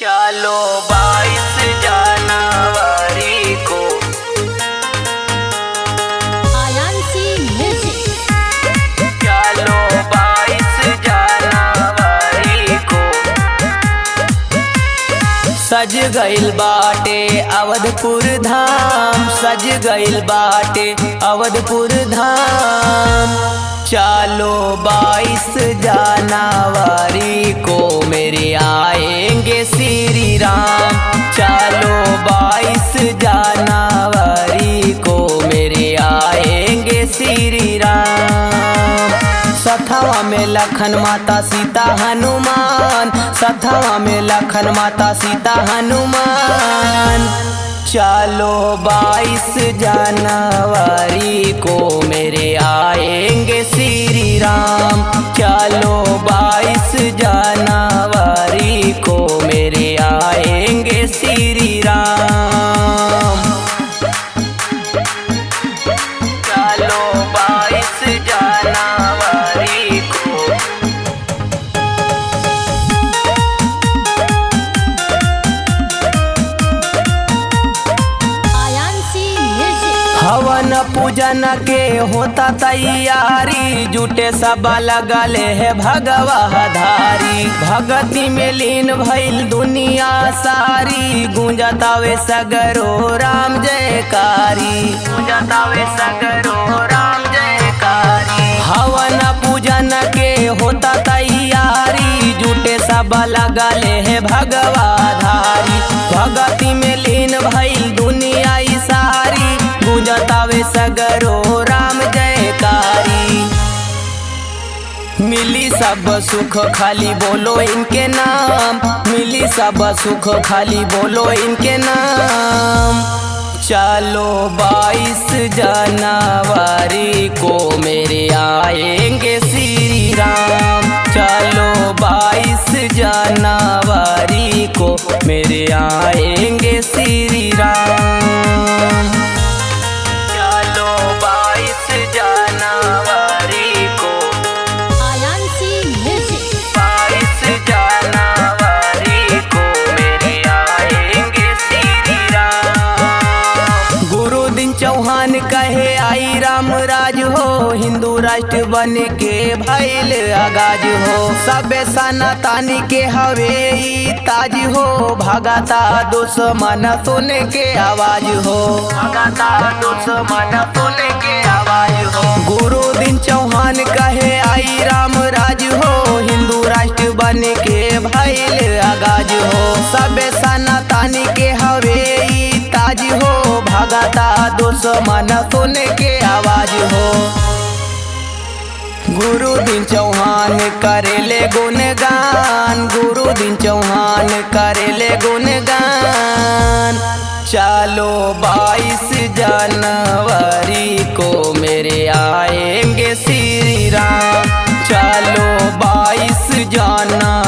चलो 22 जनवरी को आयांसी म्यूजिक। चलो 22 जनवरी को सज गइल बाटे अवधपुर धाम, सज गइल बाटे अवधपुर धाम। चलो 22 जनवरी को मेरे आएंगे श्री राम। चलो 22 जनवरी को मेरे आएंगे श्री राम। सथवा में लखन माता सीता हनुमान, सथवा में लखन माता सीता हनुमान। चलो 22 जनवरी को मेरे आएंगे श्री राम। चलो 22 जनवरी को मेरे आएंगे श्री राम। चलो 22 जनवरी को आयांसी म्यूजिक। हवन पूजन के होता तैयारी, जुटे सब लगले है भगवा धारी। भगती में लीन भइल दुनिया सारी, गूंजतावे सगरो राम जयकारी, गूंजतावे सगरो राम जयकारी। हवन पूजन के होता तैयारी, जुटे सब लगले है भगवा धारी। भगती में लीन भइल दुनिया सारी, गूंजतावे सगरो राम जयकारी। मिली सब सुख खाली बोलो इनके नाम, मिली सब सुख खाली बोलो इनके नाम। चलो 22 जनवरी को मेरे आएंगे श्री राम। चलो 22 जनवरी को मेरे आएंगे श्री राम। चलो 22 जनवरी को आयांसी म्यूजिक। 22 जनवरी को मेरे आएंगे श्री राम। गुरु दिन चौहान कहे आई राम राज हो, हिंदू राष्ट्र बन के भइल आगाज हो। सबे सनातनी के हवे ई ताज हो, भगता दुश्मन सुन के आवाज हो, भगता दुश्मन सुन के आवाज हो। गुरु दिन चौहान कहे आई राम राज हो, हिंदू राष्ट्र बन के भइल आगाज हो। सबे सनातनी के हवे ई ताज हो, भगता दुश्मन सुन के आवाज हो। गुरु दिन चौहान करेले गुणगान, गुरु दिन चौहान करेले गुणगान। चलो 22 जनवरी को मेरे आएंगे श्री राम। चलो 22 जनवरी